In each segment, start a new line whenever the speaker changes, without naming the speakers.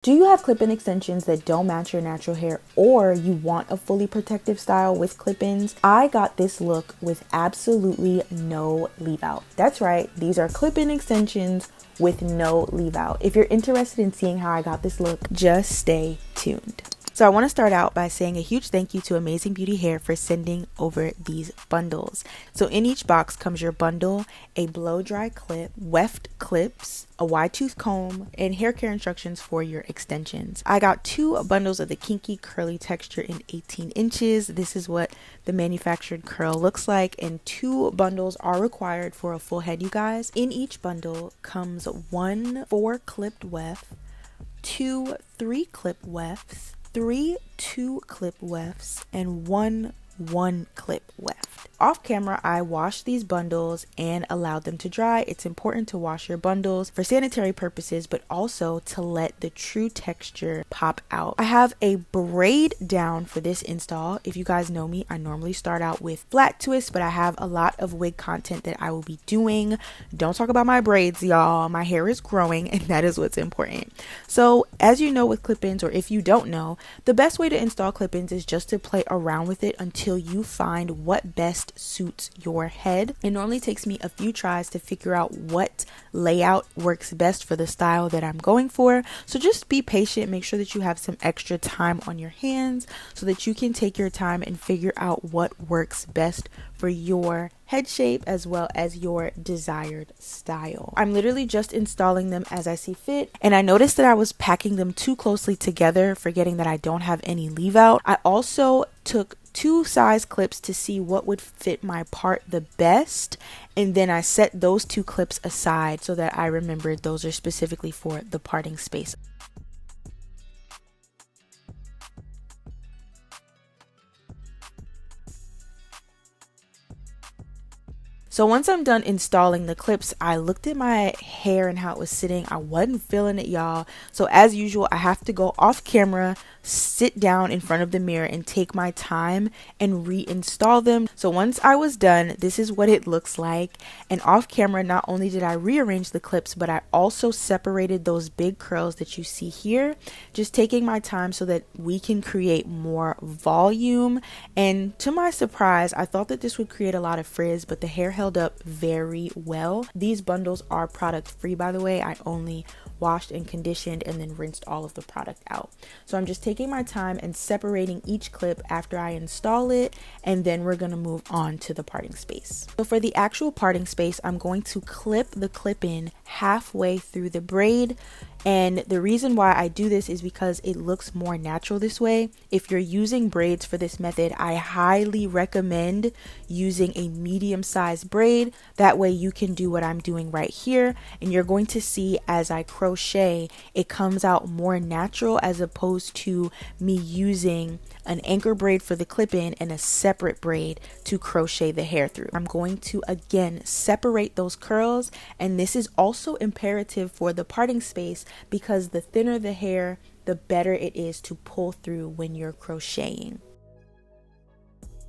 Do you have clip-in extensions that don't match your natural hair, or you want a fully protective style with clip-ins? I got this look with absolutely no leave out. That's right, these are clip-in extensions with no leave out. If you're interested in seeing how I got this look, just stay tuned. So I want to start out by saying a huge thank you to Amazing Beauty Hair for sending over these bundles. So in each box comes your bundle, a blow dry clip, weft clips, a wide tooth comb, and hair care instructions for your extensions. I got 2 bundles of the kinky curly texture in 18 inches. This is what the manufactured curl looks like, and 2 bundles are required for a full head, you guys. In each bundle comes 1 4-clipped weft, 2 3-clip wefts, 3 2-clip wefts, and 1 1-clip weft. Off camera, I washed these bundles and allowed them to dry. It's important to wash your bundles for sanitary purposes, but also to let the true texture pop out. I have a braid down for this install. If you guys know me, I normally start out with flat twists, but I have a lot of wig content that I will be doing. Don't talk about my braids, y'all. My hair is growing, and that is what's important. So as you know with clip-ins, or if you don't know, the best way to install clip-ins is just to play around with it until you find what best suits your head. It normally takes me a few tries to figure out what layout works best for the style that I'm going for. So just be patient, make sure that you have some extra time on your hands so that you can take your time and figure out what works best for your head shape as well as your desired style. I'm literally just installing them as I see fit, and I noticed that I was packing them too closely together, forgetting that I don't have any leave out. I also took 2 size clips to see what would fit my part the best, and then I set those 2 clips aside so that I remembered those are specifically for the parting space. So once I'm done installing the clips, I looked at my hair and how it was sitting. I wasn't feeling it, y'all. So as usual, I have to go off camera, sit down in front of the mirror and take my time and reinstall them. So once I was done, this is what it looks like. And off camera, not only did I rearrange the clips, but I also separated those big curls that you see here, just taking my time so that we can create more volume. And to my surprise, I thought that this would create a lot of frizz, but the hair held up very well. These bundles are product free, by the way. I only washed and conditioned and then rinsed all of the product out. So I'm just taking my time and separating each clip after I install it, and then we're going to move on to the parting space. So for the actual parting space, I'm going to clip the clip in halfway through the braid. And the reason why I do this is because it looks more natural this way. If you're using braids for this method, I highly recommend using a medium-sized braid. That way you can do what I'm doing right here, and you're going to see as I crochet, it comes out more natural as opposed to me using an anchor braid for the clip-in and a separate braid to crochet the hair through. I'm going to again separate those curls, and this is also imperative for the parting space because the thinner the hair, the better it is to pull through when you're crocheting.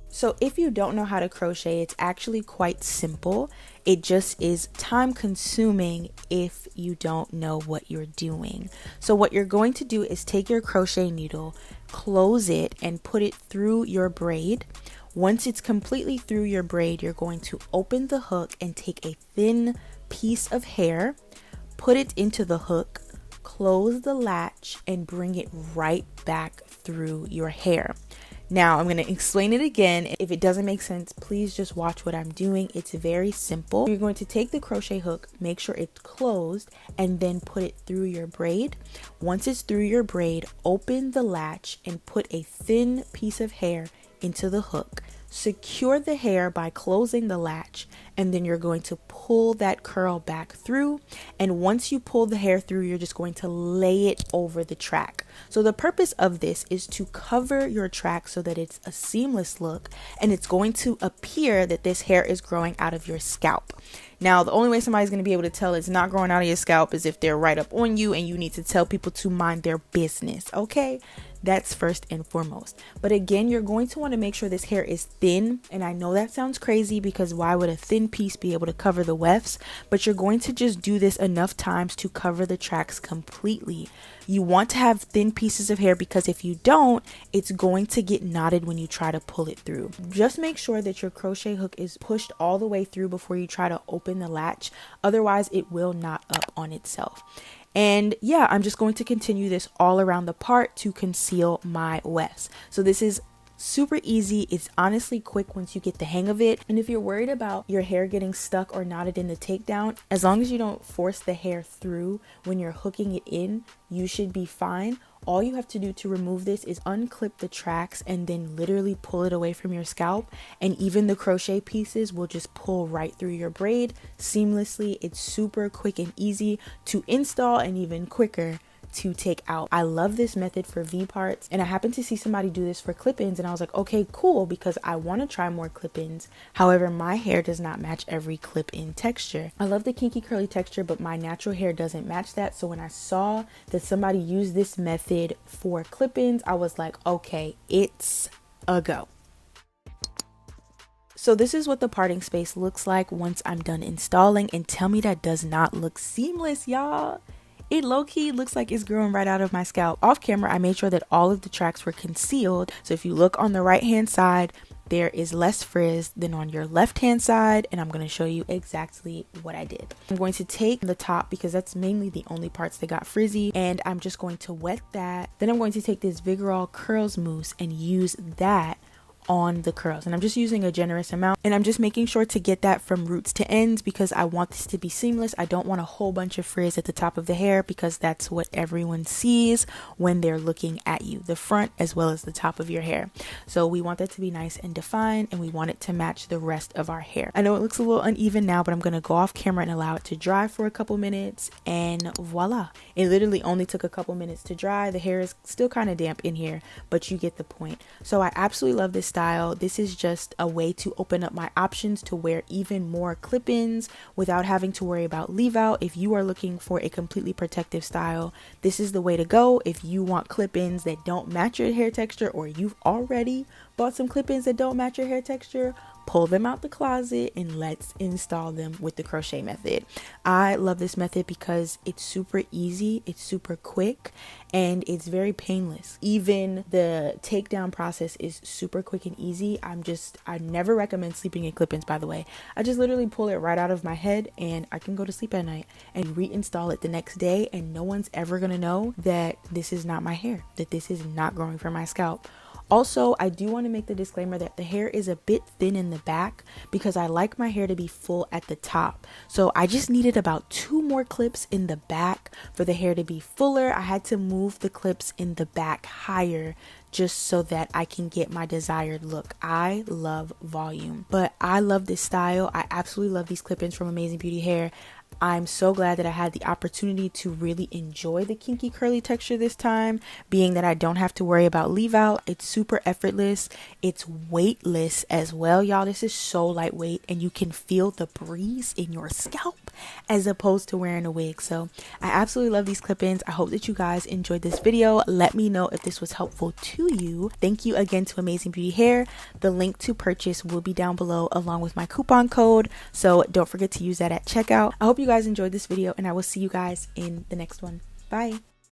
So if you don't know how to crochet, it's actually quite simple. It just is time consuming if you don't know what you're doing. So what you're going to do is take your crochet needle, close it, and put it through your braid. Once it's completely through your braid, you're going to open the hook and take a thin piece of hair, put it into the hook, close the latch, and bring it right back through your hair. Now I'm going to explain it again. If it doesn't make sense, please just watch what I'm doing. It's very simple. You're going to take the crochet hook, make sure it's closed, and then put it through your braid. Once it's through your braid, open the latch and put a thin piece of hair into the hook. Secure the hair by closing the latch, and then you're going to pull that curl back through. And once you pull the hair through, you're just going to lay it over the track. So the purpose of this is to cover your track so that it's a seamless look, and it's going to appear that this hair is growing out of your scalp. Now, the only way somebody's going to be able to tell it's not growing out of your scalp is if they're right up on you and you need to tell people to mind their business, okay? That's first and foremost. But again, you're going to want to make sure this hair is thin. And I know that sounds crazy because why would a thin piece be able to cover the wefts? But you're going to just do this enough times to cover the tracks completely. You want to have thin pieces of hair because if you don't, it's going to get knotted when you try to pull it through. Just make sure that your crochet hook is pushed all the way through before you try to open the latch. Otherwise, it will knot up on itself. And yeah, I'm just going to continue this all around the part to conceal my wefts. So this is super easy. It's honestly quick once you get the hang of it. And if you're worried about your hair getting stuck or knotted in the takedown, as long as you don't force the hair through when you're hooking it in, you should be fine. All you have to do to remove this is unclip the tracks and then literally pull it away from your scalp, and even the crochet pieces will just pull right through your braid seamlessly. It's super quick and easy to install and even quicker to take out. I love this method for V parts, and I happened to see somebody do this for clip-ins and I was like, okay, cool, because I want to try more clip-ins. However, my hair does not match every clip-in texture. I love the kinky curly texture, but my natural hair doesn't match that. So when I saw that somebody used this method for clip-ins, I was like, okay, it's a go. So this is what the parting space looks like once I'm done installing, and tell me that does not look seamless, y'all. It low-key looks like it's growing right out of my scalp. Off camera, I made sure that all of the tracks were concealed. So if you look on the right-hand side, there is less frizz than on your left-hand side, and I'm going to show you exactly what I did. I'm going to take the top because that's mainly the only parts that got frizzy, and I'm just going to wet that. Then I'm going to take this Vigorol Curls Mousse and use that on the curls, and I'm just using a generous amount, and I'm just making sure to get that from roots to ends because I want this to be seamless. I don't want a whole bunch of frizz at the top of the hair because that's what everyone sees when they're looking at you, the front as well as the top of your hair. So we want that to be nice and defined, and we want it to match the rest of our hair. I know it looks a little uneven now, but I'm going to go off camera and allow it to dry for a couple minutes, and voila. It literally only took a couple minutes to dry. The hair is still kind of damp in here, but you get the point. So I absolutely love this style. This is just a way to open up my options to wear even more clip-ins without having to worry about leave out. If you are looking for a completely protective style, this is the way to go. If you want clip-ins that don't match your hair texture, or you've already bought some clip-ins that don't match your hair texture, pull them out the closet and let's install them with the crochet method. I love this method because it's super easy, it's super quick, and it's very painless. Even the takedown process is super quick and easy. I never recommend sleeping in clip-ins, by the way. I just literally pull it right out of my head and I can go to sleep at night and reinstall it the next day, and no one's ever gonna know that this is not my hair, that this is not growing from my scalp. Also, I do want to make the disclaimer that the hair is a bit thin in the back because I like my hair to be full at the top. So I just needed about 2 more clips in the back for the hair to be fuller. I had to move the clips in the back higher just so that I can get my desired look. I love volume, but I love this style. I absolutely love these clip-ins from Amazing Beauty Hair. I'm so glad that I had the opportunity to really enjoy the kinky curly texture this time, being that I don't have to worry about leave out. It's super effortless. It's weightless as well, y'all. This is so lightweight, and you can feel the breeze in your scalp as opposed to wearing a wig. So I absolutely love these clip-ins. I hope that you guys enjoyed this video. Let me know if this was helpful to you. Thank you again to Amazing Beauty Hair. The link to purchase will be down below along with my coupon code, so don't forget to use that at checkout. I hope you guys enjoyed this video, and I will see you guys in the next one. Bye.